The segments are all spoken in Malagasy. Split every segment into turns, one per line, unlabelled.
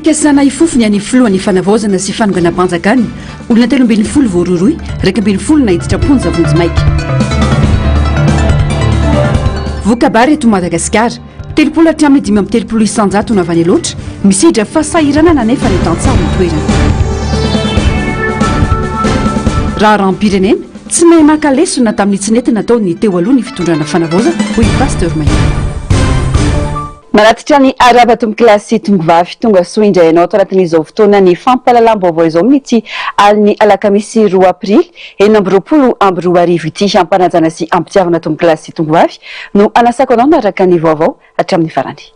fikasana ifofony any filohan'ny fanavaozana sy fanonganam-panjakany olona 3 voaroaroy 2 na hiditra-ponja vonjy maika vokabary eto Madagasikara 30 hatramin'ny 5 isanjato na avany loatra misidra fahasahiranana nefa ny tantsara ny toerana raha rahampirenena tsy mahay maka-lesona tamin'ny tsy nety nataony teo aloha ny fitondrana fanavaozana hoy pasteur Maina.
Manatitra ny arabatombo kilasy tombovavy tonga soa indray ianao tao anatin'izao fotoana ny fampahalalam-baovao izao mihitsy aliny alakamisy 2 aprily 2024 ity ampanajana sy ampitiavana tombo kilasy tombovavy no anasako anao naraka ny vaovao hatramin'ny farany.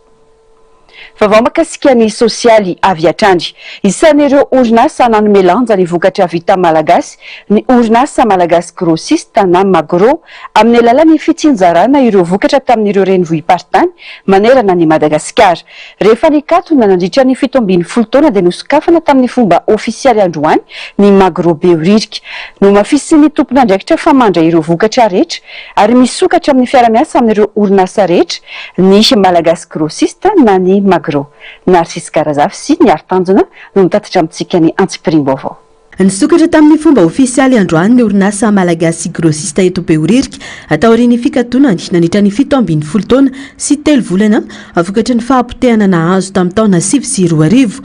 Vaovao makasika ny sosialy avy atrandry isan'ireo orinasa nanome lanja ny vokatra vita malagasy ny orinasa malagasy grossiste na magro amin'ny alalan'ny fitsinjarana ireo vokatra tamin'ireo renivohim-paritany manerana ny Madagasikara rehefa nikatona nandritra ny 17 taona dia nosokafana tamin'ny fomba ofisialy androany ny magro beoririka no mafisy ny tompon'andraikitra famandra ireo vokatra rehetra ary misokatra amin'ny fiara-miasa amin'ireo orinasa rehetra ny malagasy grossiste na ny magro. Narcisse Karazafy sy ny Artanjona no mitatitra amintsika ny antsipirim-baovao.
Nisokatra tamin'ny fomba ofisialy androany ny orinasa malagasy grossiste eto Beoririka ataoriany fikatonany nandritra ny 17 taona sy 3 volana vokatry ny fahampotehana nahazo tamin'ny taona 2020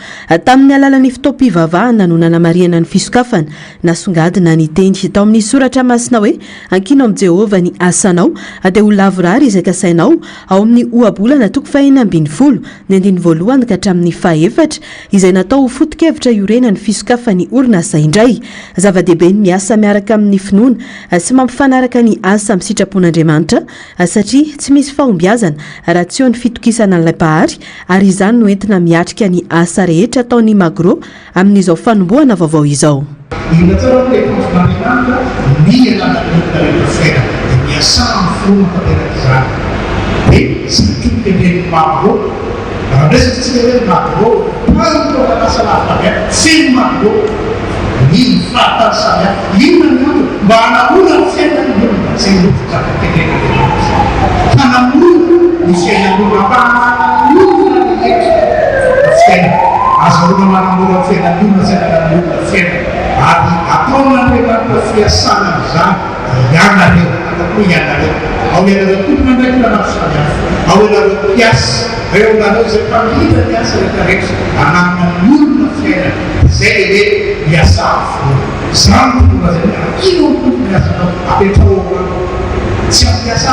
tamin'ny alalan'ny fitaom-pivavahana no nanamariana ny fisokafana nasongadina ny teny tao amin'ny soratra masina hoe ankino amin'ny Jehova ny asanao dia ho lavorary izay kasainao ao amin'ny ohabolana 420 ny andiny voalohany ka hatramin'ny 4 izay natao ho foto-kevitra iorena ny fisokafan'ny orinasa indray zava-dehibe ny miasa miaraka amin'ny finoana sy mampifanaraka ny asa amin'ny sitrapon'Andriamanitra satria tsy misy fahombiazana raha tsy eo ny fitokisana an'ilay pahary ary izany no entina miatrika ny asa rehetra ataon'ny magro amin'izao fanombohana vaovao izao.
Ni fatal saya ini mana pun saya saya bukan karena pun saya apa saya asal mana pun saya juga saya ada apa nanti kalau saya sana yang ada atau yang ada awalnya itu nanti kita maksudnya awalnya bias awalnya seperti itu ya saya anak menurut saya biasa sangat berbeza itu biasa apa itu siapa biasa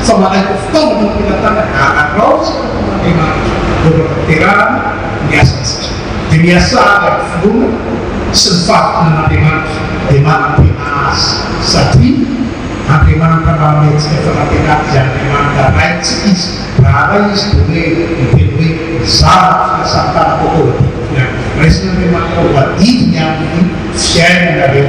sama dengan tahu kita tanda kalau dengan berperkiraan biasa biasa itu sempat dengan pinas sati dengan kami setelah kita jangan lain sih berada di sini sangat sangat pokok. Resna memang kuatin yang fian dari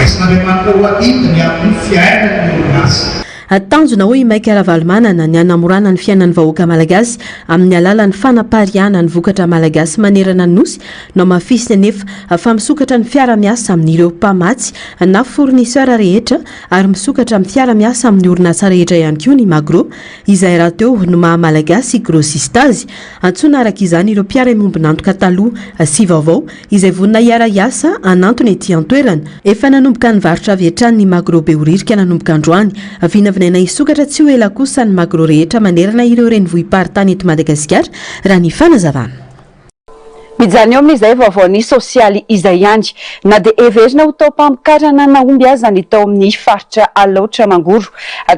Resna memang kuatin yang fian dari nas.
Tanjona hoe maika ara-valomanana ny anamorana ny fiainan'ny vahoaka malagasy amin'ny alalan'ny fanapariana ny vokatra malagasy manerana ny nosy no mafisy nefa fa misokatra ny fiara-miasa amin'ireo mpamatsy na fournisseur rehetra ary misokatra amin'ny fiara-miasa amin'ny orinasa rehetra ihany koa ny magro izay raha teo no maha-malagasy grossiste azy antsoina araka izany ireo mpiara-mombonantoka taloha sy vaovao izay vonina hiara-iasa anantony ety an-toerana efa nanomboka ny varotra avy hatrany ny magro beoririka nanomboka androany vinavinaina isokatra tsy ho ela kosa ny magro rehetra manerana ireo renivohim-paritany eto Madagasikara raha ny fanazavana.
Mijany eo amin'izay vaovaony sosialy izay andry na dia everina ho tao mpamokarana naomby aza ny tao amin'ny faritra alaotra mangoro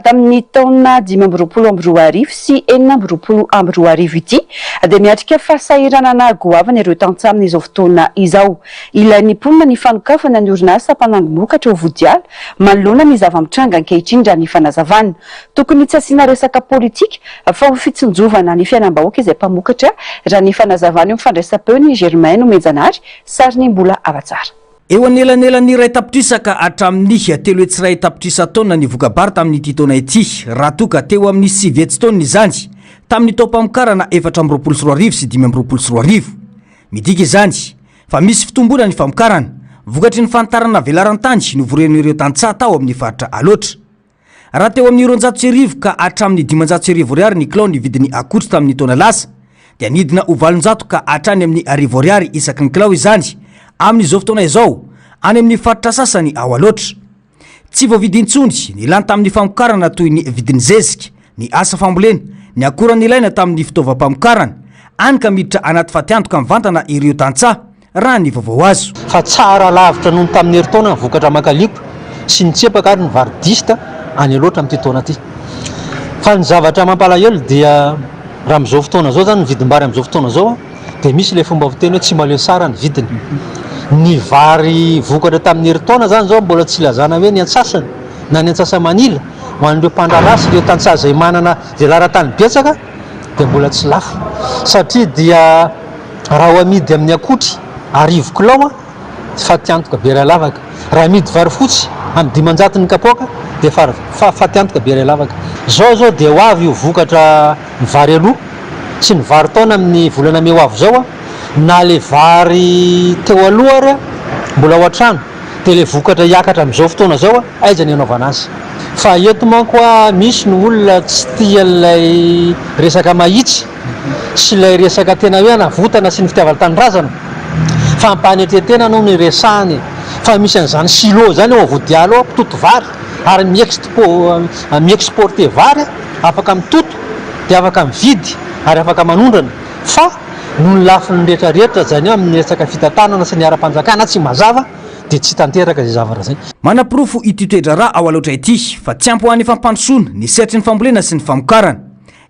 tamin'ny taona 2024 sy 2024 ity dia miatrika fasahirana na goavana ireo tantsamina izao fotoana izao ilain'ny mponina ny fanokafana ny orinasa mpanangom-bokatra ho vodiala manoloana ny zava-mitranga ankehitriny raha ny fanazavana tokony tsy asiana resaka politika fa ho fitsinjovana ny fiainam-bahoaka izay mpamokatra raha ny fanazavana eo mifandraisam-peo Germain Mejanary sariny mbola avatsara.
Eo anelan'elan'ny ray tapitrisaka hatramin'ny telo hetsy ray tapitrisa taona ny vokabary tamin'ity taona ity raha toka teo amin'ny 9 hetsy taona izany tamin'ny taom-pamokarana 424 sy 524 midika izany fa misy fitombona ny famokarana vokatry ny fantarana velaran-tany novoren'ireo tantsaha tao amin'ny faritra aloatra raha teo amin'ny 200 ka hatramin'ny 500 ariary ny kilao ny vidiny akotry tamin'ny taona lasa dia nidina ho 700 ka hatrany amin'ny 1000 ariary isaky ny kilao izany amin'izao fotoana izao any amin'ny faritra sasany ao aloatra. Tsy voavidintsony ny lany tamin'ny famokarana toy ny vidiny zezika, ny asa fambolena, ny akorany ilaina tamin'ny fitaovam-pamokarana any ka miditra anaty fatiantoka mivantana ireo tantsaha raha ny vaovao azo.
Fa tsara lavitra noho tamin'ny herintaona ny vokatra makaliko sy ny tsepaka ary ny varidista any aloatra amin'ity taona ity. Fa ny zavatra mampalahelo dia raha amin'izao fotoana zao zany ny vidim-bary amin'izao fotoana zao dia misy le fomba fiteny hoe tsy maleo sara ny vidiny. Ny vary vokatra tamin'ny herintaona zany zao mbola tsy lazana hoe ny antsasany na ny antsasa-manila ho an'ireo mpandrarasy ireo tantsaha izay manana izay laratany betsaka dia mbola tsy lafo satria dia raha ho amidy amin'ny akotry 10 kilao fatiantoka be iray lavaka, raha amidy vary fotsy amin'ny 500 ny kapoaka dia fatiantoka be iray lavaka. Zao dia ho avy io vokatra ny vary aloha sy ny vary taona amin'ny volana May ho avy zao na le vary teo aloha ary mbola ao an-trano dia le vokatra hiakatra amin'izao fotoana zao aiza ny anaovana azy. Fa eto manko misy ny olona tsy tia ilay resaka mahitsy sy ilay resaka tena hoe navotana sy ny fitiavan-tanindrazana fa ampanetretena no ny resahany. Fa misy an'izany silo zany ao Vodialo mpitoto vary ary miexporte vary afaka mitoto dia afaka mividy ary afaka manondrana. Fa no ny lafiny rehetrarehetra zany eo amin'ny resaka fitantanana sy ny ara-panjakana tsy mazava dia tsy tanteraka izay zavatra zay.
Manapirofo ity toetra raha ao aloatra ity fa tsy ampy ho an'ny fampandrosoana ny sehatry ny fambolena sy ny famokarana.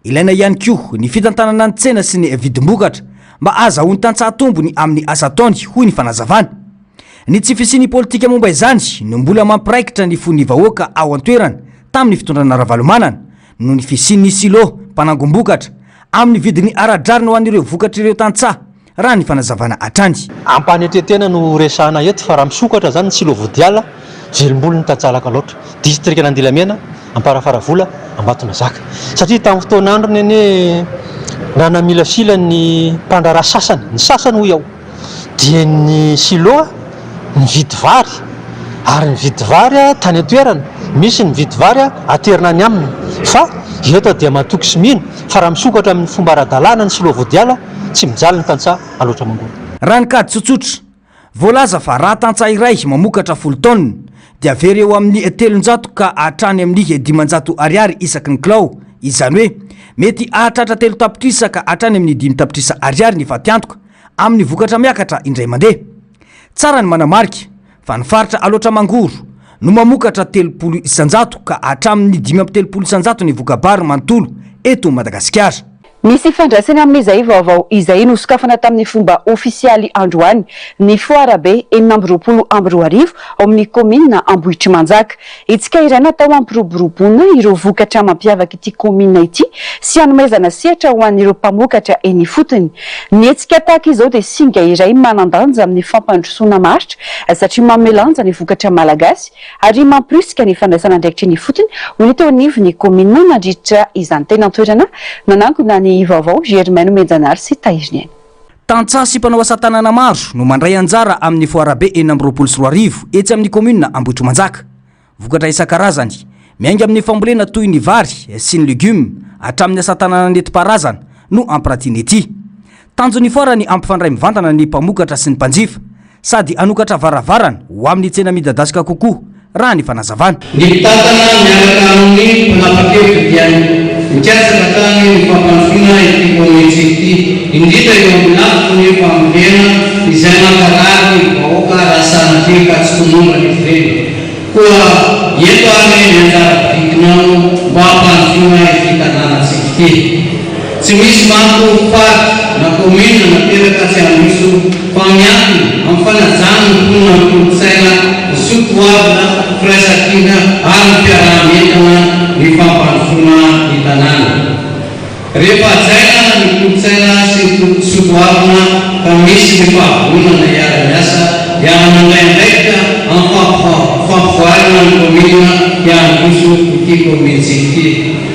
Ilaina ihany koa ny fitantanana ny tsena sy ny vidim-bokatra mba azahoany tantsaha tombony amin'ny asa ataony hoy ny fanazavana. Ny tsy fisiany politika momba izany no mbola mampiraikitra ny fon'ny vahoaka ao an-toerana tamin'ny fitondrana ravalomanana no ny fisiany silo mpanangom-bokatra amin'ny vidiny ara-drarina ho an'ireo vokatra ireo tantsaha raha ny fanazavana hatrany.
Ampanetretena no resahana eto fa raha misokatra zany ny silo Vodiala velom-bolo ny tantsalaka loatra distrika Nandilamena Amparafaravola Ambatona Zaka satria tamin'ny fotoana andro neny raha namila sila ny mpandrara sasany ny sasany hoy ao dia ny silo ny vidy vary ary ny vidy vary tany atoerana misy ny vidy vary aterina ny aminy fa eto dia matoky sy mino fa raha misokatra amin'ny fomba ara-dalàna ny silo Vodiala tsy mijaly ny tantsaha aloatra mangory.
Raha ny kady tsotsotra voalaza fa raha tantsaha iray mamokatra 10 taonina dia very eo amin'ny 300 ka hatrany amin'ny 500 ariary isaky ny kilao. Izany hoe mety ahatratra 3 tapitrisa ka hatrany amin'ny 5 tapitrisa ariary ny fatiantoka amin'ny vokatra miakatra indray mandeha. Tsara ny manamarika fa ny faritra aloatra mangoro no mamokatra 300 isanjato ka hatramin'ny 530 isanjato ny vokabary manontolo eto Madagasikara.
Misy fandraisana amin'izay vaovao izay nosokafana tamin'ny fomba ofisialy androany ny foarabe 2020 ao amin'ny komina Ambohitry Manjaka. Itsika iray natao ampiroboroboana ireo vokatra mampiavaka ity komina ity sy hanomezana sehatra ho an'ireo mpamokatra eny fotony. Ny etsika tahaka izao dia singa iray manandanja amin'ny fampandrosoana maritra satria mamelanja ny vokatra malagasy ary mampirisika ny fandraisana andraikitra eny fotony ho ny teo anivo ny komina mandritra izany tena toerana nanangona ny vaovao Germaine Menjanary sy Tahiriny.
Tantsaha sy mpanao asa tanana maro no mandray anjara amin'ny foarabe 2024 etsy amin'ny komina Ambohitry Manjaka. Vokatra isan-karazany miainga amin'ny fambolena toy ny vary sy ny legioma hatramin'ny asa tanana nentim-paharazana no ampiratiana ety. Tanjony foara ny ampifandray mivantana ny mpamokatra sy ny mpanjifa sady anokatra varavarana ho amin'ny tsena midadasika kokoa raha ny fanazavana.
Ny mpitantana miaraka amin'ny mpanapakevitra dia mikasaka tany ny fampanjoana ity kometsy ity indrindra eo amin'ny lafiko ny fambolena izay mamparary ny vahoaka raha sanatria ka tsy tonomba ny firena. Koa eto any ny anjara vikinao mba hampanjoana ity tanànatsika ity. Tsy misy manko faty na komina nateraka tsy hamiso fa miankina amin'ny fanajana ny mponina ny kolontsaina sotoavina firaisankina ary ny mpiara-mientana ny fampanjoana ny tanàna. Rehefa hajaina ny kolontsaina sy ny sotoavina fa misy ny fahavonana iara-miasa dia mandraindraikitra amin'ny fampivoarana ny komina hiandroso ity komitsy ity.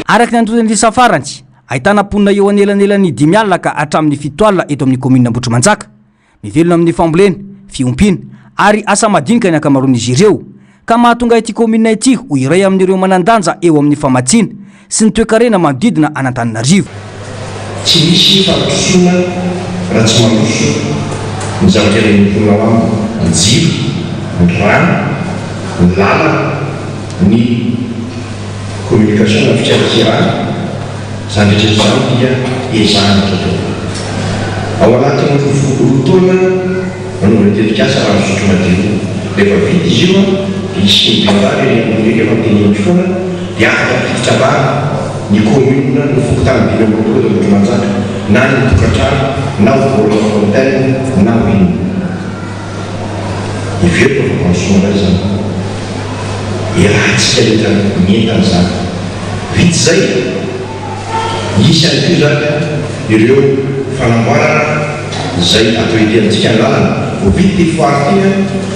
Araky ny androtany safarany ahitana ponina eo anelanelan'ny 5 alina ka hatramin'ny 7 alina eto amin'ny komina Ambohitry Manjaka. Mivelona amin'ny fambolena, fiompiana ary asa madinika ny akamaroan'izy ireo ka mahatonga ity komina ity ho iray amin'ireo manandanja eo amin'ny famatsiana sy ny toe-karena manodidina Antananarivo.
tsy misy fampitosona raha tsy mamroso ny zavatra renyponina ao aminy ny jiro ny rano ny lalana ny communication na fitiaratsirana zany rehetra zany dia ezahana tontolo ao anatin'ny rotaona manaovana tetikasa raha misotro madio rehefa vita izy io isy nybeavary eny efa miteny fotoana dia afaka fititsabana ny commune ny fokotany dimy ambin'ny roapolo eto Ambohimanjaka na ny tokantrano na vola fontaine na ino ivery fa fansoana ray zany irahantsika rehetra mientana zany vita zay isy any koa zany ireo fanamboarana zay atao etentsika ny lalana vo vita ty foary ty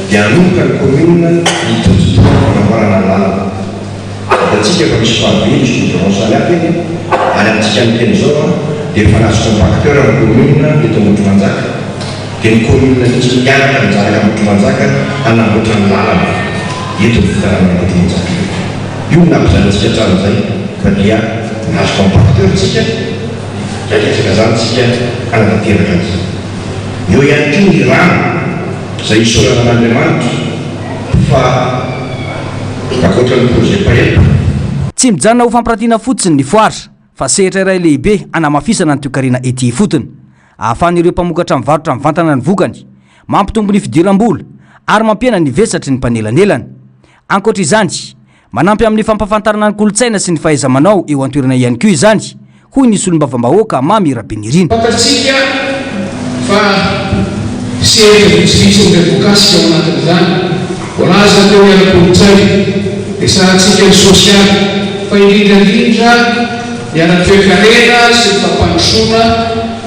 dia anomboka ny commune hitototoa fanamboarana ny lalana atsika efa misy fahabentsy goudron samihafa eny ary amintsika miteny zao dia efa nazo compacteur ny commune eto Ambohimanjaka dia ny commune mihitsy miaraka mijaraka Ambohimanjaka hanamboatra ny lalana eto fitarana Ambohimanjaka io nampizanantsika tsara zay fa dia nazo compacteur tsika raiketsaka zany tsika anatanteraka azy eo ihany koa ny rano zay isorana an'Andriamanitra fa akoatran'ny projet paeta
tsy mijanona ho fampirantiana fotsiny ny foara fa sehatra iray lehibe anamafisana ny toekarena ety fotony ahafahan'ireo mpamokatra mivarotra mivantana ny vokany mampitombo ny fidiram-bola ary mampiena ny vesatry ny mpanelanelany ankoatra izany manampy amin'ny fampafantarana ny kolotsaina sy ny fahaiza-manao eo an-toerana ihany koa izany hoy nisy olombavambahoaka Mamy Rabenirina
fantatsika fa sehatra vitsivitsy ny advokasika ao anatin'izany volaza teo iala kolotsaina dia sahatsika ny sosialy fa indrindrandrindra iara-toekarena sy ny fampandrosoana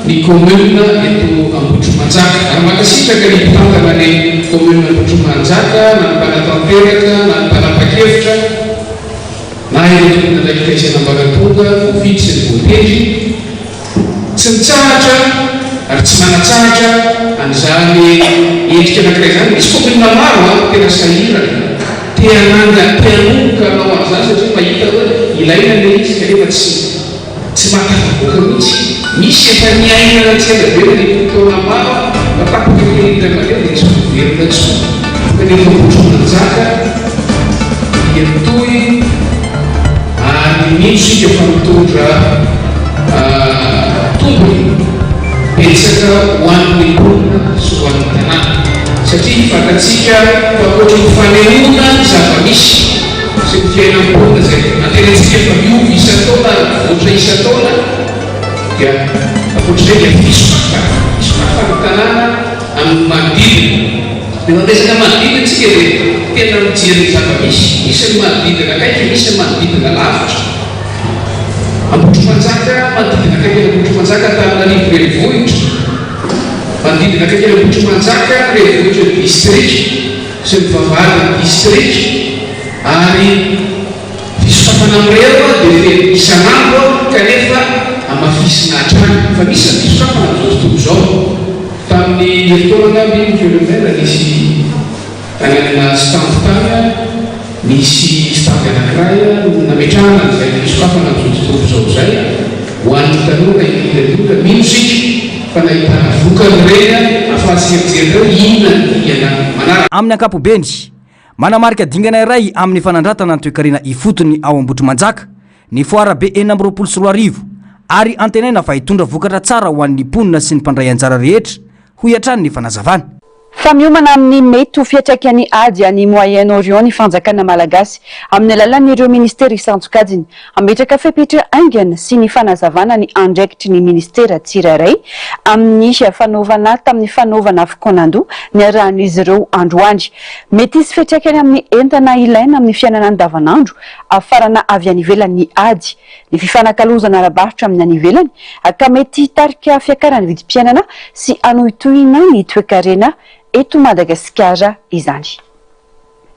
ny commune eto Ambohimanjaka ary makasitraka ny mpitantana ny commune Ambohimanjaka na ny mpanatanteraka na ny mpanapa-kevitra na ireo nalaikitaisana ambaratonga voavidy sy ny voatendry tsy mitsahatra ary tsy manatsahatra an'izany endrika anankiray zany misy commune maro tena sahirana teanomboka anao an'izany satria mahita hoe ilaina le izy kanefa tsy matafavoaka mihitsy misy efa niainana tsela be ny fotoana maro matapoka kelindra mandeha dia tsy verina tso kanefa Ambohimanjaka dia toy ary mihitsy efa mitondra tombony betsaka ho an'ny olona sy ho an'ny tanàna satria fantatsika fa akoatra ny fanehoana zava-misy sy ny fiainam-bolona zay antenantsika efa miovy isa-taona voatra isa-taona dia akoatra zay dia fisokafa ny tanàna amin'ny manodidina dia mamesaka manodidina tsika dia tena mijery zava-misy misy ny manodidina akaiky misy ny manodidina lavitra Ambohimanjaka manodidina akaiky Ambohimanjaka Antananarivo renivohitra manodidina akaiky Ambohimanjaka renivohitra district sy ny vavahadiny district ary fisokafana amin'ireo dia isan'andro kanefa amafisina hatrany fa misy ny fisokafana amin'izao tontolo izao tamin'ny herintaona angamba Fiolomena nisy tanàna stand tany misy stand anankiray nametrahana n'izay fisokafana amin'izao tontolo izao zay ho an'ny tanora indrindra mino sika fa nahitana vokany reny ahafahatsierijereo inona iana manara
amin'ny ankapobeny manamarika dingana iray amin'ny fanandratana ny toekarena ifotony ao Ambohimanjaka ny foara be 424 ary antenaina fa hitondra vokatra tsara ho an'ny mponina sy ny mpandray anjara rehetra ho iatrany ny fanazavana
fa miomana amin'ny mety ho fiantraikany ady any Moyen-Orient ny fanjakana malagasy amin'ny alalan'ireo ministera isantsokajiny ametraka fepetra aingana sy ny fanazavana ny andraikitry ny ministera tsirairay amin'ny fanaovana tamin'ny fanaovana fokonandoha ny arahan'izy ireo androandry mety isy fiantraikany amin'ny entana ilaina amin'ny fiainana andavanandro afarana avy any ivelany ady ny fifanakalozana arabaritra amin'ny any ivelany ka mety hitarika fiakarany vidim-piainana sy anohitohina ny toekarena eto Madagasikara izany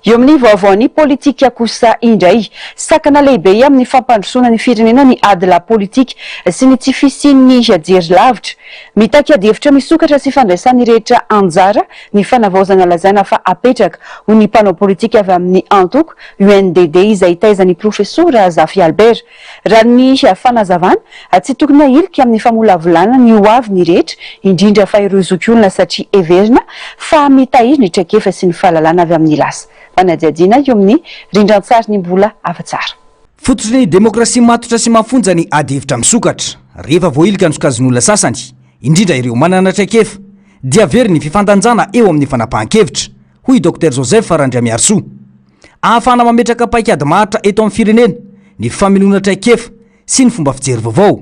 eo amin'ny vaovaony politika kosa indray sakana lehibe amin'ny fampandrosoana ny firenena ny adila politika sy ny tsy fisian'ny jery lavitra mitakady-hevitra misokatra sy fandraisan'ny rehetra anjara ny fanavaozana lazaina fa apetraka ho ny mpanao politika avy amin'ny antoko UNDD izay taizany profesora Zafy Albert raha ny fanazavana tsy tokony ahilika amin'ny famolavolana ny hoavy ny rehetra indrindra fa ireo zokiolona satria everina fa mitahiry ny traikefa sy ny fahalalana avy amin'ny lasa fanadiadiana eo amin'ny rindrantsary ny mbola afa-tsara
fototra ny demokrasia matotra sy mahafonja ny ady hevitra misokatra rehefa voailika ny sokajin'olona sasany indrindra ireo manana traikefa dia very ny fifandanjana eo amin'ny fanapahan-kevitra hoy Dr Joseph Randriamiarsoa ahafana mametraka paikady mahatra eto amin'ny firenena ny famelona traikefa sy ny fomba fijery vaovao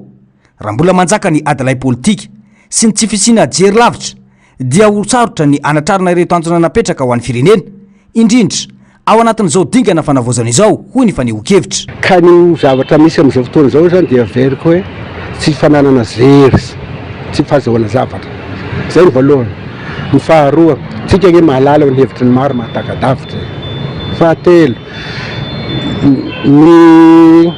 raha mbola manjaka ny adilay politika sy ny tsy fisiana jery lavitra dia ho sarotra ny anatrarana ireo tanjona napetraka ho an'ny firenena indrindra ao anatin'izao dingana fanavaozana izao hoy ny faneho-kevitra
ka ny zavatra misy amin'izao fotoana izao zany dia veriko hoe tsy fananana zery tsy fahazahoana zavatra zay ny voalohany ny faharoa tsika nge mahalala ny hevitra ny maro mahatakadavitra fahatelo ny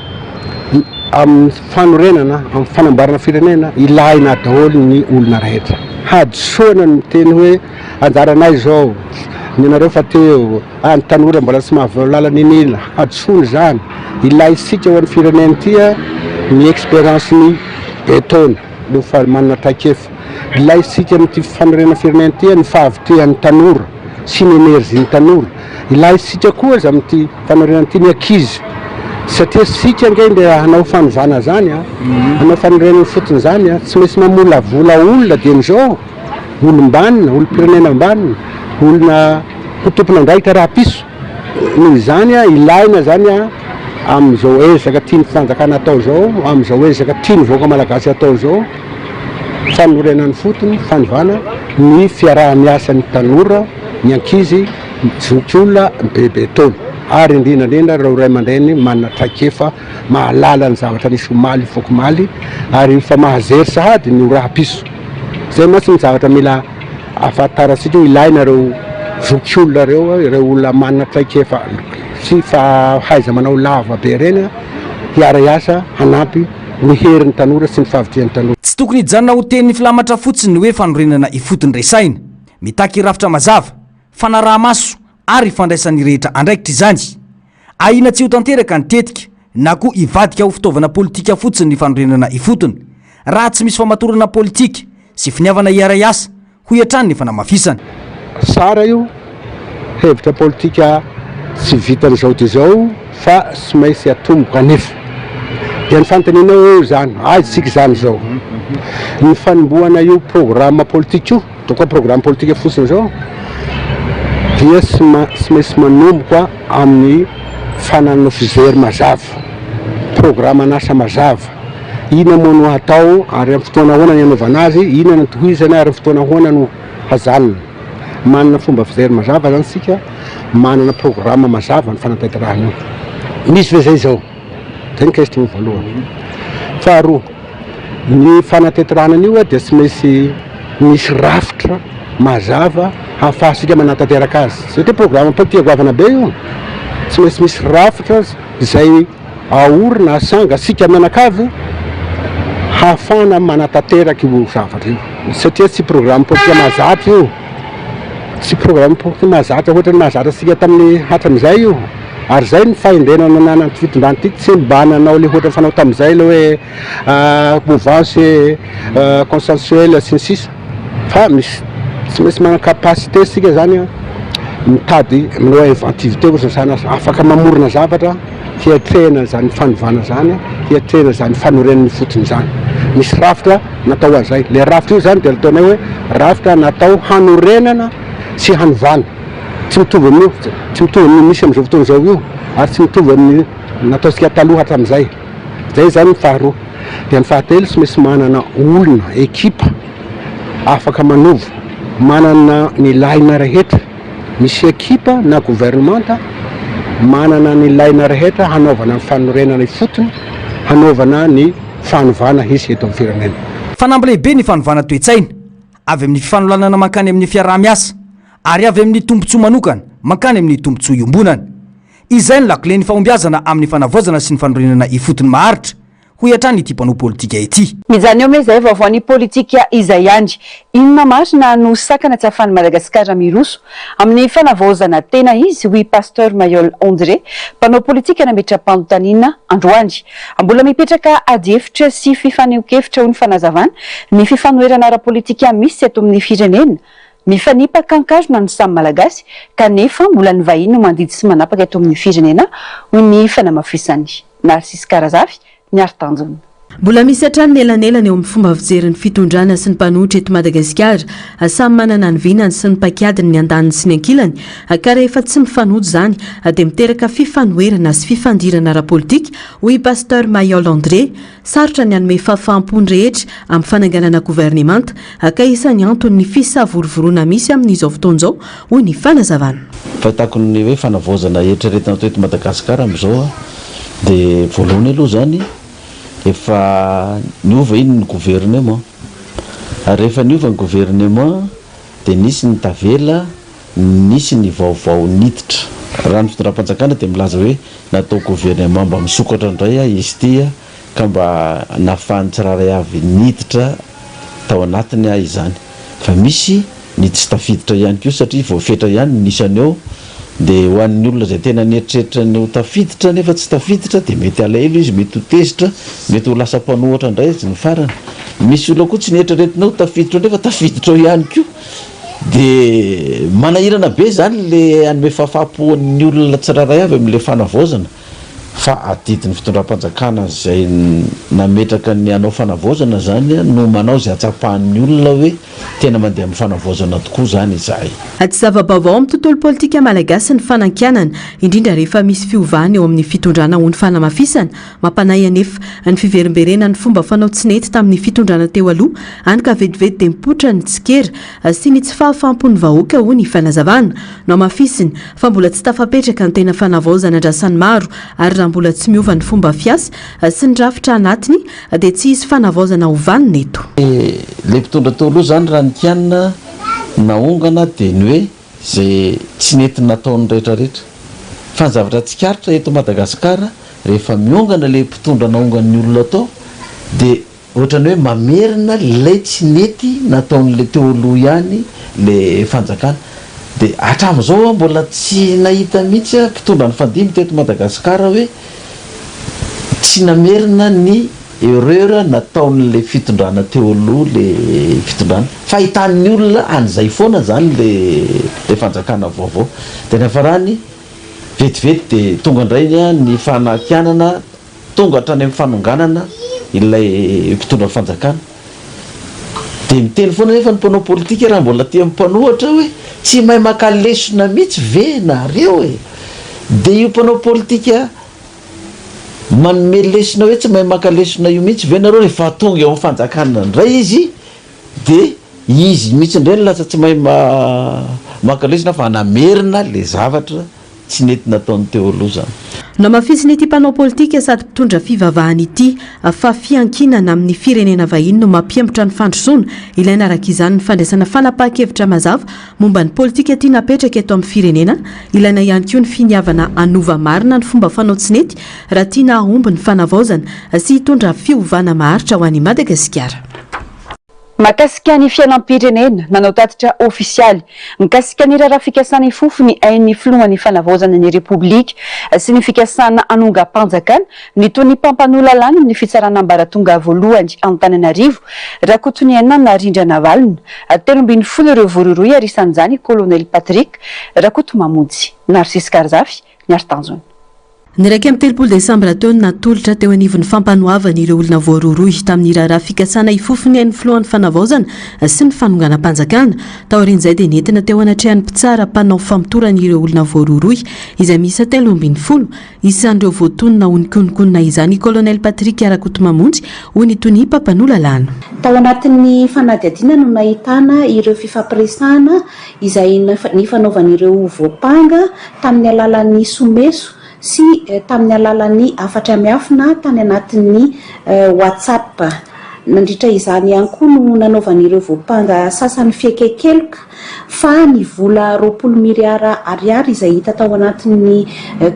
amin'ny fanorenana amin'ny fanamboarana firenena ilaina daholo ny olona rehetra hadisoana ny teny hoe anjaranay zao ny nareo fa teo ny tanora mbola tsy mahavolala ninina hadisoany zany ilaisika ho an'ny firenena tia ny expérience ny betona no fa manana traikefa ilaisika amin'ity fanorena firenena tia ny fahavitehan'ny tanora sy ny energie ny tanora ilaisika koa za amin'ity fanorena ty ny ankizy satria sika nge ndia hanao fanovana zany hanao fanorenana fotony zany tsy maintsy mamolavola olona dia n'izao olom-banina olom-pirenena ambanina olona tompona andraikitra raha piso noho izany ilaina zany amin'izao ezaka tia ny fanjakana atao zao amin'izao ezaka tia ny voaka malagasy atao zao fanorenan'ny fotony fanovana ny fiaraha-miasa ny tanora ny ankizy zokiolona bebetona ary indrindrandrindra reo ray aman-dreny manana traikefa mahalala ny zavatra nisy omaly fokomaly ary fa mahazery sahady ny raha piso zay matsy ny zavatra mila afatarasika ilaina reo zokiolona reo olona manana traikefa sy fa haiza manao lava be reny hiara-iasa hanampy ny herin'ny tanora sy ny fahavitian'ny tanora
tsy tokony hijanona ho tenin'ny filamatra fotsiny hoe fanorenana ifotony resaina mitaky rafitra mazava fanaraha-maso ary fandraisan'ny rehetra andraikitra izany ahina tsy ho tanteraka ny tetika na koa ivadika ho fitaovana politika fotsiny ny fanorenana ifotony raha tsy misy famatorana politika sy finiavana hiara-iasa ho hiatrany ny fanamafisana
sara io hevitra politika tsy vitan'izao ty zao fa sy maintsy atomboka anefa dia ny fanontaniana eo zany aitsika zany zao ny fanomboana io programme politika io tokoa programme politika fotsiny zao dia sy maintsy manomboka amin'ny fananana fizery mazava programme anasa mazava ina moa no hatao ary amin'ny fotoana hoana ny anaovana azy ina no tohizana ary fotoana hoana no hajanona manana fomba fizery mazava zany sika manana programme mazava ny fanatanterahana io misy ve zay zao zay ny question voalohany faharoa ny fanatanterahana io dia tsy maintsy misy rafitra mazava hahafahasika manatanteraka azy satria programme politika goavana be io tsy maintsy misy rafitra zay aorina asanga sika mianakavy hahafana manatanteraka io zavatra io satria tsy programme politika mahazatra io tsy programme politika mahazatra ohatra ny mahazatra sika tamin'ny hatram'izay io ary zay ny fahendrena nanana ty fitondrany ty tsy mbananao le ohatra fanao tam'izay le hoe mouvance consensuel sy ny sisa fa misy tsy maintsy manana capacité sika zany mitady aminao inventivité ohatrany zany afaka mamorona zavatra hiatrehana zany fanovana zany hiatrehana zany fanorenany fotony zany misy rafitra natao an'izay le rafitra io zany dia ataonay hoe rafitra natao hanorenana sy hanovana tsy mitovy amin'io tsy mitovy amin'ny misy amin'izao fotoana zao io ary tsy mitovy amin'ny nataosika taloha hatram'izay zay zany ny faharoa dia ny fahatelo tsy maintsy manana olona ekipa afaka manova manana ny laina rehetra misy ekipa na gouvernementa manana ny laina rehetra hanaovana ny fanorenana ifotony hanaovana ny fanovana hisy eto amin'ny firenena
fanamby lehibe ny fanovana toe-tsaina avy amin'ny fifanolanana mankany amin'ny fiaraha-miasa ary avy amin'ny tombontsoa manokana mankany amin'ny tombontsoa iombonana. Izay ny lakile ny fahombiazana amin'ny fanavaozana sy ny fanorenana ifotony maharitra ho iatrany ity mpanao politika ity.
Mizany eo mezay vaovao politika izay andry inona marina no sakana tsy ahafan'ny Madagasikara miroso amin'ny fanavaozana tena izy hoy pasteur Mayol André mpanao politika nametra-panontaniana androandry. Mbola mipetraka adihevitra sy fifaneokevitra ho ny fanazavana ny fifanoherana ara-politika misy eto amin'ny firenena. Mifanipaka ankarona ny samy malagasy kanefa mbola ny vahiny mandidy sy manapaka eto amin'ny firenena hoy ny fanamafisany Narcisse Karazafy ny Artanjona.
Mbola misy hatrany elanelana eo amin'ny fomba fijery ny fitondrana sy ny mpanohitra eto Madagasikara, samy manana ny vinany sy ny pakiadiny ny andaniny sy ny ankilany, ka rehefa tsy mifanojo zany dia miteraka fifanoherana sy fifandirana ara-politika hoy pasteur Mayol André. Sarotra ny anome fahafampony rehetra amin'ny fananganana gouvernemanta ka isan'ny antony ny fisavorovoroana misy amin'izao fotoan'izao hoy ny fanazavana.
Fahitako ny hoe fanavaozana eritreretina eto Madagasikara amin'izao dia voalohany aloha zany efa niova iny ny gouvernement, ary rehefa niova ny gouvernement dia nisy ny tavela, nisy ny vaovao niditra. Raha ny fitondram-panjakana dia milaza hoe natao gouvernement mba misokatra indray izy ity ka mba nafahany tsiraray avy niditra tao anatiny izany. Fa misy ny tsy tafiditra ihany koa satria voafetra ihany nisy aneo dia ho an'ny olona izay tena nieritreritra ny ho tafiditra nefa tsy tafiditra dia mety alahelo izy, mety ho tezitra, mety ho lasa mpanohatra indray izy ny farany. Misy olona koa tsy nieritreretina ho tafiditra nefa tafiditra ihany koa dia manahirana be zany le anome fahafapo ny olona tsiraray avy amin'ilay fanavaozana. Fa adidin'ny fitondram-panjakana izay nametraka ny anao fanavaozana zany no manao izay atsapahan'ny olona hoe tena mandeha amin'ny fanavaozana tokoa zany izahay.
Tsy zava-baovao amin'ny tontolo politika malagasy ny fanankianana, indrindra rehefa misy fiovana eo amin'ny fitondrana ho ny fanamafisana. Mampanahy anefa ny fiverimberena ny fomba fanao tsy nety tamin'ny fitondrana teo aloha, any ka vetivety dia mipoitra ny tsikera sy ny tsy fahafampony vahoaka hoy ny fanazavana. No mafisiny fa mbola tsy tafapetraka ny tena fanavaozana andrasany maro, ary raha mbola tsy miova ny fomba fiasa sy ny rafitra anatiny dia tsy hisy fanavaozana hovanina eto.
Le mpitondra teo aloha zany raha nikianina naongana dia ny hoe izay tsy nety nataony rehetrarehetra. Fa ny zavatra tsikaritra eto Madagasikara rehefa miongana le mpitondra naongan'ny olona tao dia ohatrany hoe mamerina ilay tsy nety nataon'le teo aloha ihany le fanjakana. Dia hatramin'izao mbola tsy nahita mihitsy mpitondra ny fandimby teto Madagasikara hoe tsy namerina ny erreur nataon'le fitondrana teo aloha le fitondrana. Fahitan'ny olona an'izay foana zany le fanjakana vaovao. Dia ny hafarany vetivety dia tonga indray ny fanakianana tonga hatrany amin'ny fanonganana ilay mpitondra fanjakana. Dia miteny foana nefa ny mpanao politika raha mbola tia mpanohatra hoe tsy mahay maka lesona mihitsy ve nareo e. Dia io mpanao politika manome lesona hoe tsy mahay maka lesona io mihitsy ve nareo rehefa tonga eo amin'ny fanjakana indray izy dia izy mihitsy indray lasa tsy mahay maka lesona fa namerina le zavatra tsy nety nataony teo aloha zany.
No mafisiny ity mpanao politika sady mpitondra fivavahana ity fa fiankinana amin'ny firenena vahiny no mampiembotra ny fandrosoana. Ilaina araka izany ny fandraisana fanapahan-kevitra mazava momba ny politika ity napetraka eto amin'ny firenena. Ilaina ihany koa ny finiavana anova marina ny fomba fanao tsy nety raha tiana ahomby ny fanavaozana sy hitondra fiovana maharitra ho an'i Madagasikara.
Mahakasika ny fiainam-pirenena nanao tatitra ofisialy mikasika ny raharaha fikasana ifofony ain'ny filohan'ny fanavaozana ny repoblika sy ny fikasana anongam-panjakana ny toy ny mpampanolalana ny fitsarana ambaratonga voalohany Antananarivo Rakotoniaina na Rindra Navalina 13 arisan'izany Colonel Patrick Rakotomamonjy. Narcisse Karazafy ny Artanjona.
Ny raika amin'ny 3 Desambra taony natolotra teo anivon'ny fampanohavana ireo olona voaroaroy tamin'ny raharaha fikasana ifofony ain'ny filohan'ny fanavaozana sy ny fanonganam-panjakana. Taorian'izay dia nentina teo anatrehan'ny mpitsara mpanao famotorana ireo olona voaroaroy izay miisa 13. Isan'ireo voatonona ho nikonkonina izany Colonel Patrick Rakotomamonjy ho ny toy ny mpampanolalana.
Tao anatin'ny fanadihadiana no nahitana ireo fifampiresahana izay nifanaovan'ireo voapanga tamin'ny alalan'ny someso sy tamin'ny alalan'ny afatra miafina tany anatin'ny WhatsApp. nandritra izany ihany koa no nanaovan'ireo voapanga sasany fiekekeloka fa ny vola 20 miliara ariary izay hita tao anatin'ny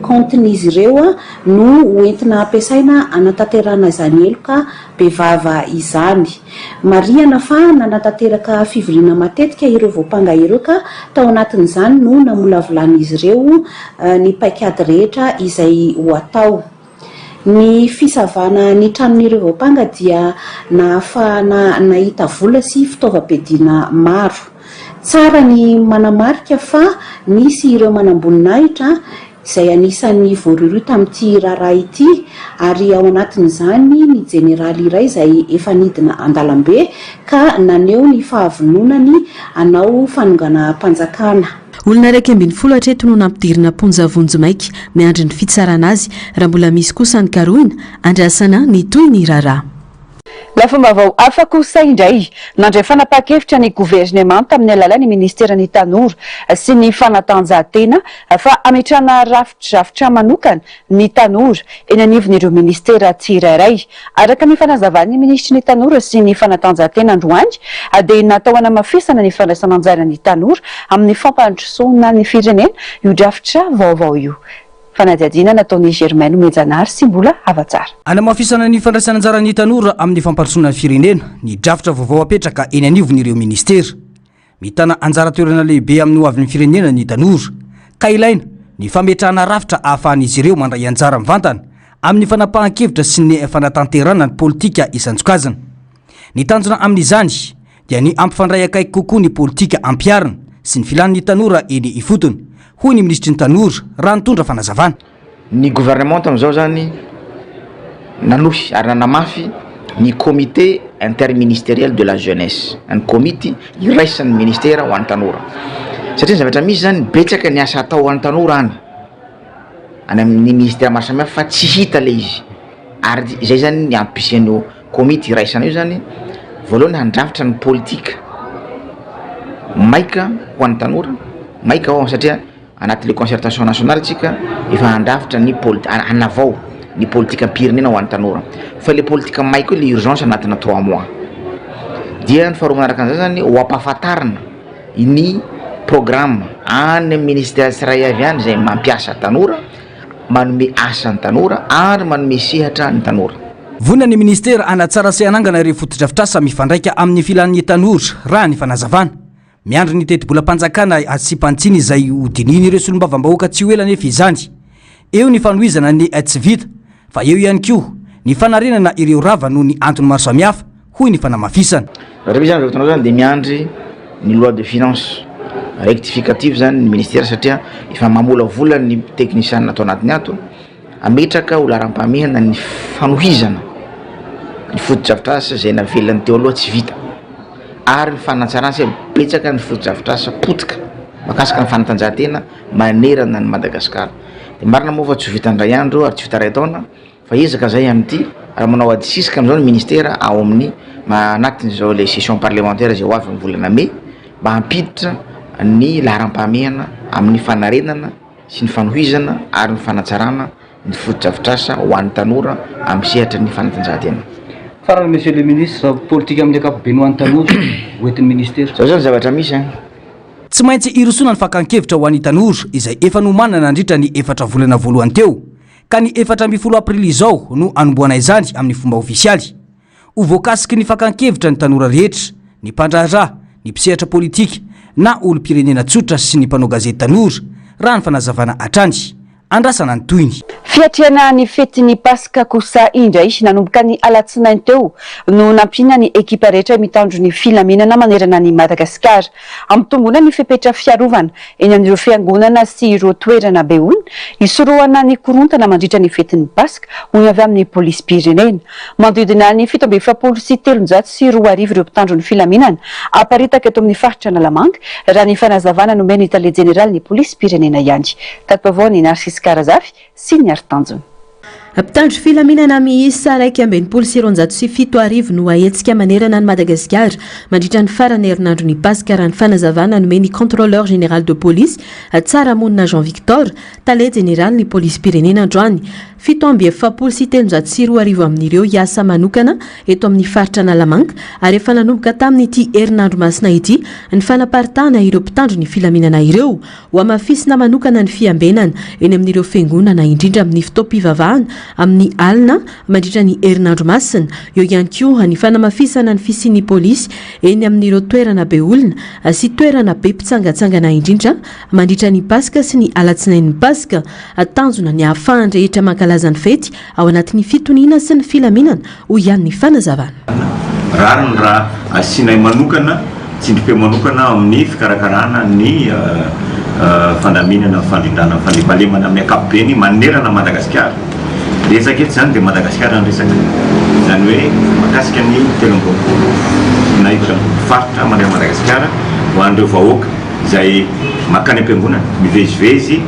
kontin'izy ireo no hoentina ampiasaina anatanterana izany eloka bevava izany. Mariana fa nanatanteraka fivoriana matetika ireo voapanga ireo ka tao anatin'izany no namolavolana izy ireo ny paikady rehetra izay ho atao. Ny fisavana ny tranon'ireo voapanga dia nahita vola sy fitaovam-piadiana maro. Tsara ny manamarika fa nisy ireo manamboninahitra izay anisan'ny voaroiro tamin'ity raharaha ity ary ao anatin'izany ny jeneraly iray izay efa nidina an-dalambe ka naneo ny fahavononany anao fanongana mpanjakana.
Olona 120 hatreto no nampidirina ponja vonjomaika miandry ny fitsarana azy raha mbola misy kosa ny karohina andrasana ny toy ny raharaha.
Lafomba vao hafa kosa indray nandray fanapakevitra ny gouvernement tamin'ny alalan'ny ministeran'ny tanora sy ny fanatanjahantena fa ametrana rafitra manokana ny tanora eny anivon'ireo ministera tsirairay. Araka ny fanazavan'ny ministry ny tanora sy ny fanatanjahantena androany dia natao hanamafisana ny fandraisana anjaran'ny tanora amin'ny fampandrosoana ny firenena io drafitra vaovao io. Fanadihadiana nataon'ny Germaine Menjanary sy mbola avatsara.
Hanamafisana ny fandraisana anjaran'ny tanora amin'ny fampandrosoana ny firenena ny drafitra vaovao apetraka eny anivon'ireo ministera. Mitana anjara toerana lehibe amin'ny hoavin'ny firenena ny tanora ka ilaina ny fametrahana rafitra ahafahan'izy ireo mandray anjara mivantana amin'ny fanapahan-kevitra sy ny fanatanterana ny politika isan-tsokazana. Ny tanjona amin'izany dia ny ampifandray akaiky kokoa ny politika ampiarina sy ny filan'ny tanora eny ifotony. Hoy ny ministry ny tanora raha nitondra fanazavana.
Ny gouvernement amin'izao zany nanohy ary nanamafy ny comité interministériel de la jeunesse, ny komity iraisan'ny ministera ho an'ny tanora. Satria zavatra misy zany betsaka ny asa atao ho an'ny tanora any amin'ny ministera maro samihafa fa tsy hita le izy. Ary izay zany ny ampisain'io komity iraisana io zany voalohany handrafitra ny politika maika ho an'ny tanora, maika ao satria anaty le concertation nationale tsika efa handrafitra ny hanavao ny politika pirenena ho an'ny tanora. Fa le politika maika le urgence anatina 3 mois. Dia ny faharoa manaraka an'izay zany ho ampahafantarina ny programme any ministère tsirairay avy any izay mampiasa tanora, manome asa ny tanora ary manome sehatra ny tanora.
Vonina ny ministera anatsara sy anangana ireo fotodrafitrasa mifandraika amin'ny filan'ny tanora raha ny fanazavana. Miandry ny teti-bola mpanjakana sy mpantsiny izay hodininy ireo solombavam-bahoaka tsy ho ela nefa izany. Eo ny fanohizana ny tsy vita fa eo ihany koa ny fanarenana ireo rava noho ny antony maro samihafa hoy ny fanamafisana.
Raha zany vatanao zany dia miandry ny loi de finance rectificative zany ny ministère satria efa mamola vola ny technicien natao anatiny ato ametraka ho laram-pahamehana ny fanohizana ny fotodrafitrasa izay navelany teo aloha tsy vita. Ary ny fanatsarana betsaka ny fotodrafitrasa potika makasika ny fanatanjahantena manerana ny Madagasikara. Dia marina moa fa tsy vita ndray andro ary tsy vita ray taona fa ezaka zay amin'ity ary manao adisisika amin'izao ny ministera ao amin'ny anatin'izao le session parlementaire izay ho avy amin'ny volana Mai mba hampiditra ny laharam-pahamehana amin'ny fanarenana sy ny fanohizana ary ny fanatsarana ny fotodrafitrasa ho an'ny tanora amin'ny sehatra ny fanatanjahantena.
Farany monsieur le ministre politique amin'ny ankapobeny ho an'ny tanora hoentin'ny ministera.
Zao zany zavatra misy
Tsy maintsy irosona ny fakan-kevitra ho an'ny tanora izay efa nomanana nandritra ny 4 volana voalohany teo ka ny 14 aprily izao no anomboana izany amin'ny fomba ofisialy. Ho voakasiky ny fakan-kevitra ny tanora rehetra, ny mpandraharaha, ny mpisehatra politika na olom-pirenena tsotra sy ny mpanao gazety tanora raha ny fanazavana hatrany. Andrasana ny toyny.
Fiatriana ny fetin'ny Pasika kosa indray nanomboka ny alatsinainy teo no nampina ny ekipa rehetra mitandro ny filaminana manerana ny Madagasikara. Ampitomboana ny fepetra fiarovana eny amin'ireo fiangonana sy ireo toerana behoany isorohana ny korontana mandritra ny fetin'ny Pasika hoy avy amin'ny polisy pirenena. Manodidina ny 770 sy 304 ireo mpitandro ny filaminana aparitaka eto amin'ny faritra Analamanga raha ny fanazavana nomeny Tale General ny polisy pirenena ihany. Tatpavao ny Narcisse Karazafy sy ny Artanjona.
Mpitandro filaminana miisa 127 no ahetsika manerana ny Madagasikara mandritra ny farany herinandro ny Pasika raha ny fanazavana nomeny contrôleur général de police tsara monina Jean Victor tale général ny police pirenena androany 774 amin'ireo hiasa manokana eto amin'ny faritra Analamanga ary efa nanomboka tamin'ity herinandro masina ity ny fanaparitahana ireo mpitandro ny filaminana ireo ho amafisina manokana ny fiambenana eny amin'ireo fiangonana indrindra amin'ny fitaom-pivavahana amin'ny alina mandritra ny herinandro masina eo ihany koa ny fanamafisana ny fisian'ny polisy eny amin'ireo toerana be olona sy toerana be mpitsangatsangana indrindra mandritra ny Pasika sy ny alatsinain'ny Pasika tanjona ny ahafahany rehetra mankalazany fety ao anatin'ny fitoniana sy ny filaminana ho ihany ny fanazavana.
Raha asinay manokana tsindripe manokana amin'ny fikarakarana ny fandaminana fandrindrana fandripalemana amin'ny ankapobeny manerana Madagasikara. Resaka eto zany dia Madagasikara ny resaka zany hoe makasika ny telom-boapolo na efatra faritra mandeha Madagasikara ho an'ireo vahoaka izay makany am-piangonana mivezivezy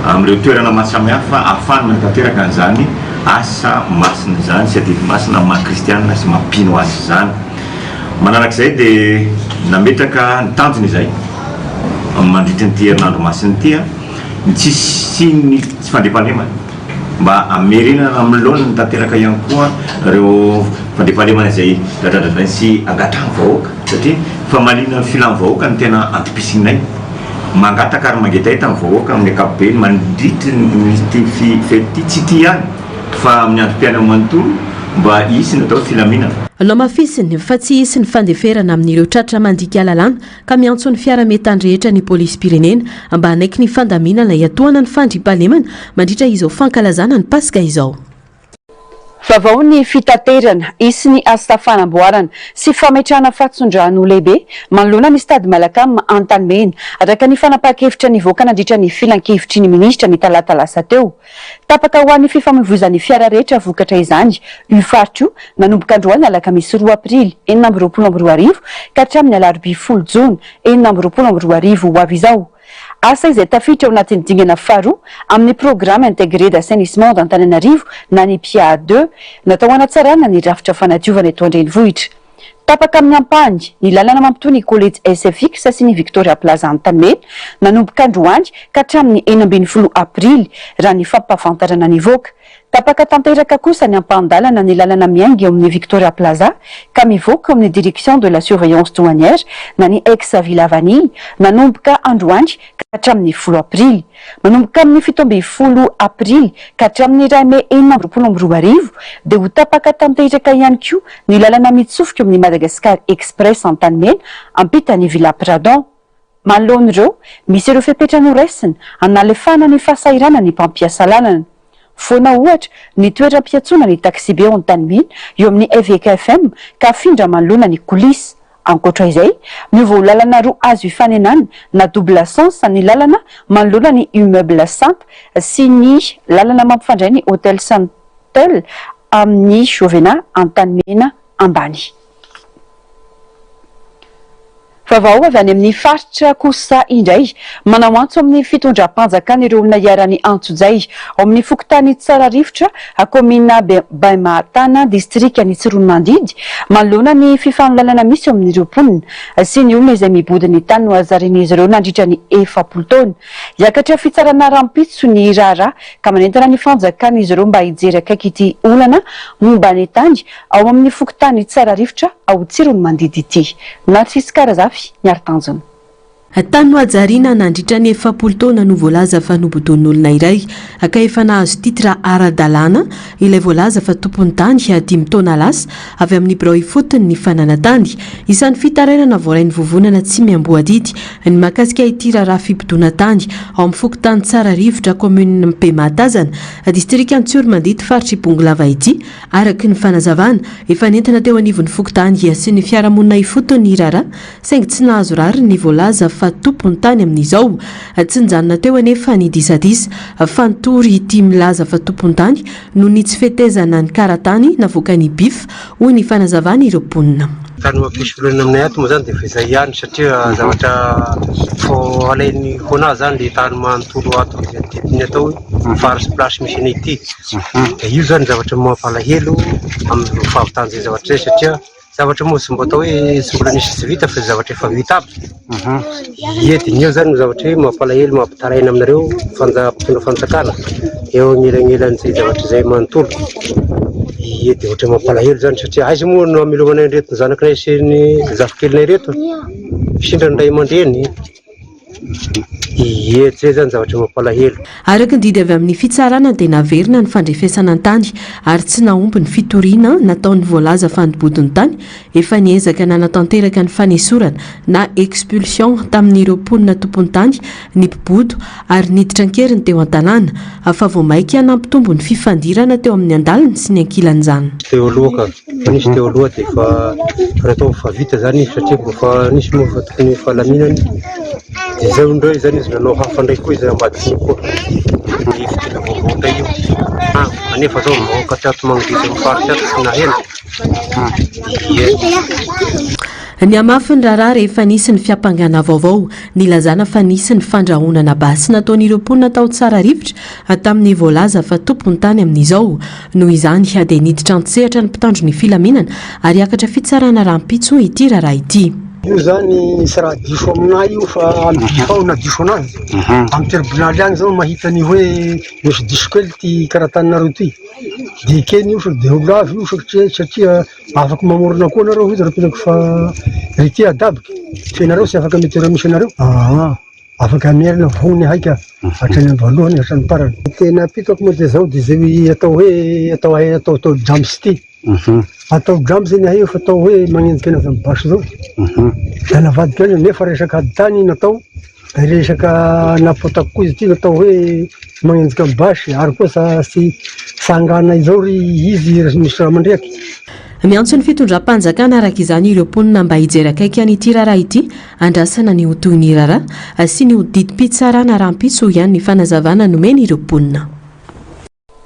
amin'ireo toerana maro samihafa ahafahana manatanteraka an'izany asa masina zany sy adivy masina maha-kristianina sy mampino azy zany. Manarak'izay dia nametraka ny tanjony izay mandritra nyity herinandro masina ity tsisy ny tsy fandriampahalemana mba amerenana amin'ny laona ny tanteraka ihany koa ireo fandriampahalemana izay dradradradrany sy angatahany vahoaka satria famalina ny filany vahoaka ny tena antopisinay mangataka ary mangetahita ny vahoaka amin'ny ankapobeny mandritra ny fety tsy ty ihany fa amin'ny antom-piaina manontolo mba isy ny atao filaminana.
Lomafisiny fa tsy isy ny fandeferana amin'ireo tratra mandika lalàna ka miantso ny fiara-metandrehetra ny polisy pirenena mba hanaiky ny fandaminana hiatohana ny fandriampahalemana mandritra izao fankalazana ny Pasika izao.
Vavao ny fitaterana isy ny asa fanamboarana sy fametrahana fahatsondrano lehibe manoloana ny stady Malakama Antanimena araka ny fanapahan-kevitra nivoaka nandritra ny filan-kevitry ny minisitra ny talata lasa teo. Tapaka ho an'ny fifamoivoizan'ny fiara rehetra vokatra izany io faritra io nanomboka androany alakamisy 2 aprily 2024 ka hatramin'ny alarobia 10 jona 2024 ho avy izao. Asa izay tafiditra ao anatin'ny dingana faharoa amin'ny programme intégré d'assainissement d'Antananarivo na ny PIA 2 natao hanatsarana ny rafitra fanadiovana eto an-drenivohitra. Tapaka amin'ny ampahany ny lalana mampitohy ny collège SFX sy ny Victoria Plaza Antanimena nanomboka androany ka hatramin'ny 12 aprily raha ny fampahafantarana nivoaka. Tapaka tanteraka kosa ny ampahan-dalana ny lalana miainga eo amin'ny Victoria Plaza ka mivoaka amin'ny direction de la surveillance douanière na ny ex Villa Vanille nanomboka androany ka hatramin'ny 10 aprily. Manomboka amin'ny 17 aprily ka hatramin'ny 2 May 2024 dia ho tapaka tanteraka ihany koa ny lalana mitsofoka amin'ny Madagascar Express Antanimena ampitany Villa Pradon. Manoloana ireo misy ireo fepetrana horesina analefahana ny fahasairana ny mpampiasa lalana. Foana ohatra ny toeram-piatsona ny taxi be ao Antanimena eo amin'ny EVK FM ka afindra manoloana ny coulisse. Ankoatra izay, mivoha lalana roa azo ifanenana na double sens ny lalana manoloana ny immeuble Sainte sy ny lalana mampifandray ny hôtel Santel amin'ny Chauvena Antanimena ambany. Vavao avy any amin'ny faritra kosa indray manao antso amin'ny fitondram-panjakana ireo olona iarany Antsojay ao amin'ny fokontany Tsararivotra komina Baimahatana distrikany Tsironomandidy manoloana ny fifanolalana misy eo amin'ireo mponina sy ny olona izay mibody ny tany no azarin'izy ireo nandritra ny 7 taona. Hiakatra fitsarana rampitso ny raharaha ka manentana ny fanjakana izy ireo mba hijery akaiky ity olana momba ny tany ao amin'ny fokontany Tsararivotra ao Tsironomandidy ity. Narcisy Karazafy Nyartanjona.
Tany no ajariana nandritra ny 7 taona no voalaza fa nobodon'olona iray aka efa nahazo titra ara-dalàna ilay voalaza fa tompony tany 5 taona lasa avy amin'ny birao ifotony ny fananatany isan'ny fitarainana voarainy vovonana tsy miamboadidy ny makasika ity raharaha fibodona tany ao amin'ny fokontany Tsararivotra commune Baimahatazana district Tsironomandidy faritra Ibongalava ity araka ny fanazavana efa nentana teo anivon'ny fokontany sy ny fiarahamonina ifotony ny raharaha saingy tsy nahazo rary ny voalaza fa tompony tany amin'izao tsy nijanona teo anefa ny disadisa fantory ity milaza fa tompony tany no ny tsy fetezana ny karatany navoaka ny bif hoy ny fanazavana ireo mponina.
Tany mampisolona aminay ato moa zany dia fezay ihany satria zavatra fo alainy hoana zany le tany manontolo ato didiny atao farsy plasy misy anay ity. Dia io zany zavatra mampalahelo amin'ny fahavitany zay zavatra zay satria zavatra moa tsy mbo atao hoe tsy mbola nisy tsy vita fa zavatra efa vita aby. Ediny eo zany no zavatra hoe mampalahelo mampitaraina aminareo mpitondra fanjakana eo agnelan'elan'izay zavatra zay manontolo. Dia ohatra mampalahelo zany satria aiza moa no amelomanay reto ny zanakinay sy ny zafikelinay reto sindra ny ray aman-dreny. Zay zany zavatra mampalahelo.
Araka ny didy avy amin'ny fitsarana dia naverina ny fandrefesana tany ary tsy naomby ny fitoriana nataon'ny voalaza fanibodiny tany efa niezaka nanatanteraka ny fanesorana na expulsion tamin'ireo mponina tompony tany ny mpibodo ary niditra ankeriny teo an-tanàna afa vao maika nampitombo ny fifandirana teo amin'ny andaliny sy ny ankilan'izany.
Teo aloha ka nisy teo aloha dia efa natao fa vita zany satria efa nisy moa fa tokony falaminany. Dia izay indray zany izy nanao hafa indray koa izy ambadiny koa ny fitila vaovao io anefa zao mahoaka tiato magnodidy amin'ny faritsy ato sy nahena.
Ny amafy ny raharaha rehefa nisy ny fiampangana vaovao nilazana fa nisy ny fandrahonana basy nataon'ireo mponina tao tsara rivotra tamin'ny voalaza fa tompony tany amin'izao noho izany dia niditra antsehatra ny mpitandro ny filaminana ary akatra fitsarana rahampitso ity raharaha ity.
Io zany sy raha diso aminay io fa amin'ny na diso anazy amin'ny tribonaly agny zao mahita ny hoe misy diso kely ty karatanareo ty dia keny io dia olo avy io satria afaka mamorona koa nareo izy raha fa rety adaboky fenareo sy afaka metera misy anareo afaka merina vony haika hatrany voalohany hatrany parany. Tena pitako moa dia zao dia zay atao hoe atao jams ty atao jams zany hay fa atao hoe magnenjika anazy amin'ny basy zao da navadika azy nefa resaka aditany natao resaka napotako koa izy ty natao hoe magnenjika amin'ny basy ary koa sy sangana izao ry izy misy raha mandreaky.
Miantso ny fitondram-panjakana araka izany ireo mponina mba hijery akaiky an'ity raharaha ity andrasana ny hotoy ny raharaha sy ny hodidim-pitsarana rahampitso ihany ny fanazavana nomeny ireo mponina.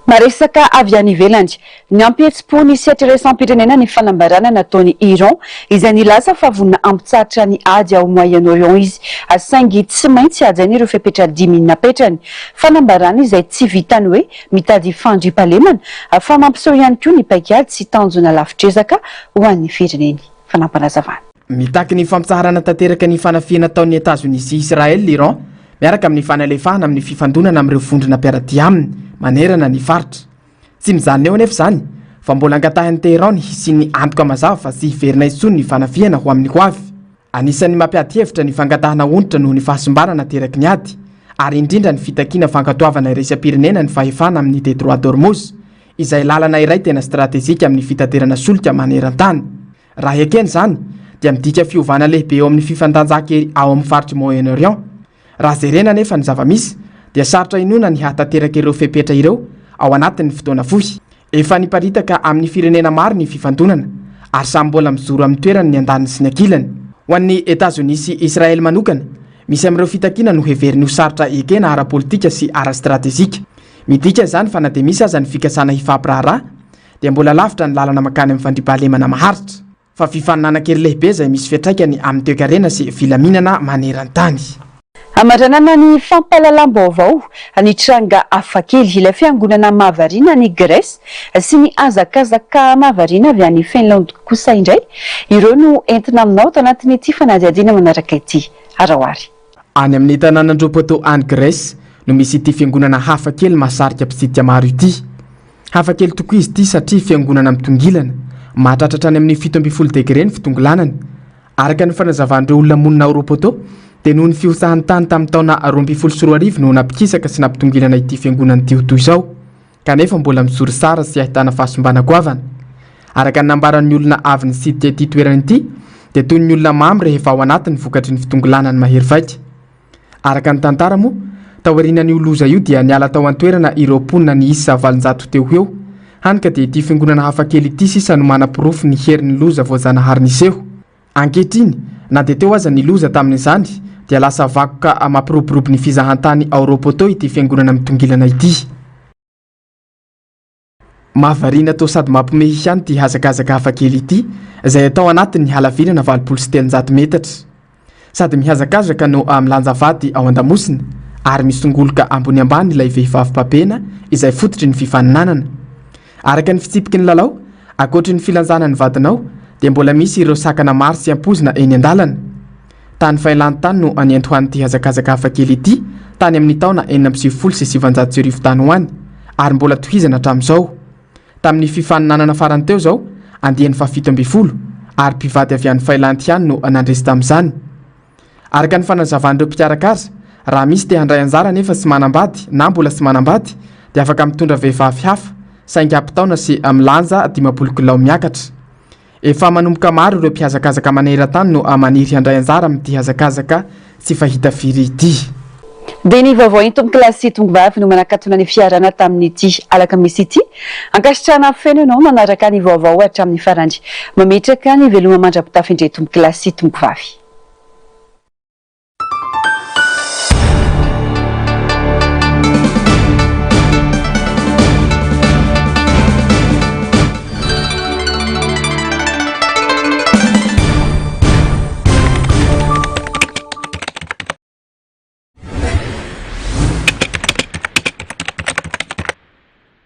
Maresaka avy any ivelany ny ampihetsi-po ny sehatreresampirenena ny fanambarana nataony Iran izay nilaza fa vonina ampitsaritra ny ady ao Moyen-Orient izy saingy tsy maintsy ajany ireo fepetra 10 napetrany fanambarana izay tsy vitany hoe mitady fandriampahalemana fa mampiseho ihany koa ny paikady sy tanjona lafitrezaka ho an'ny fireneny. Fanampanazavana
mitaky ny fampitsarana tanteraka ny fanafiana taon'ny États-Unis sy Israel l'Iran miaraka amin'ny fanalefahana amin'ny fifandonana amin'ireo vondrona mpiaraty aminy manerana ny faritra. Tsy mizanona eo anefa zany fa mbola angatahan'ny Teheran sy ny antoka mazava fa sy hiverina intsony ny fanafiana ho amin'ny hoavy. Anisan'ny mampiady hevitra ny fangatahana onitra noho ny fahasimbarana teraky ny ady ary indrindra ny fitakiana fankatoavana iraisam-pirenena ny fahefana amin'ny Détroit d'Ormuz izay lalana iray tena stratezika amin'ny fitaterana solika maneran-tany. Raha ekeny zany dia midika fiovana lehibe eo amin'ny fifandanjakery ao amin'ny faritra Moyen-Orient. Raha zerena nefa ny zava-misy dia sarotra inona ny hatanteraka ireo fepetra ireo ao anatin'ny fotoana fohy. Efa niparitaka amin'ny firenena maro ny fifandonana ary samy mbola mijoro amin'ny toerany ny andaniny sy ny ankilany. Ho an'ny États-Unis sy Israel manokana misy amin'ireo fitakiana no heveriny ho sarotra ekena ara-politika sy ara-stratezika. Midika izany fa na dia misy aza ny fikasana hifampiraharaha dia mbola lavitra ny lalana makany amin'ny fandriampahalemana maharitra fa fifaninana-kely lehibe izay misy fiantraikany amin'ny toe-karena sy filaminana maneran-tany.
Amaranana ny fampahalalam-baovao ny tranga hafakely ilay fiangonana Mahavariana ny Grèce sy ny hazakazaka Mahavariana avy any Finlande kosa indray ireo no entina aminao tao anatin'ity fanadihadiana manaraka ity arahoary.
Any amin'ny tanànan-dropoto any Grèce no misy ity fiangonana hafakely mahasarika mpisidika maro ity. Hafakely tokoa izy ity satria fiangonana mitongilana mahatratratra any amin'ny 17 degré ny fitongolanany. Araka ny fanazavandreo olona monina Ropoto dia noho ny fiosahan'ny tany tamin'ny taona 2014 no napikisaka sy nampitongilana ity fiangonana ity ho toy izao kanefa mbola mijoro sara sy ahitana fahasombana goavana. Araka ny nambaran'ny olona avy nisidika ity toerana ity dia toy ny olona mamy rehefa ao anatin'ny vokatry ny fitongolanany mahery vaika. Araka ny tantara moa taorianany io loza io dia niala tao an-toerana ireo mponina ny isa 700 teo eo hany ka dia ity fiangonana hafakely ity sisa no manam-pirofo ny herin'ny loza voajanahary niseho. Ankehitriny na dia teo aza ny loza tamin'izany dia lasa vakoka mampiroborobony ny fizahantany Aoropa ity fiangonana mitongilana ity. Mahavariana toa sady mampiomehy ihany ty hazakazaka hafakely ity izay atao anatin'ny halavirana 700 metatra sady mihazakazaka no milanja vady ao an-damosina ary misongoloka ambony ambany ilay vehivavy-papena izay fototry ny fifaninanana. Araka ny fitsipiky ny lalao, akoatry ny filanjana ny vadinao dia mbola misy ireo sakana maro sy ampozina eny an-dalana. Tany Finlande tany no anentohan'ity hazakazaka hafakely ity tany amin'ny taona 1970 tany ho any ary mbola tohizana hatramin'izao. Tamin'ny fifaninanana farany teo zao andiany 7 ary mpivady avy any Finlande ihany no nandresy tamin'izany. Araka ny fanazavan'ireo mpiaraka azy, raha misy te handray anjara nefa tsy manambady na mbola tsy manambady dia afaka mitondra vehivavy hafa saingy ampitaona sy milanja 50 kilao miakatra. Efa manomboka maro ireo mpihazakazaka maneran-tany no maniry handray anjara amin'ity hazakazaka tsy fahita firy ity.
Dia ny vaovao intomboky lasy tongivavy no manakatona ny fiarana tamin'ity alakamisy ity. Ankasitrana feno ianao manaraka ny vaovao hatramin'ny farany. Mametraka ny veloma mandrapitafy indray tomboky lasy tongivavy.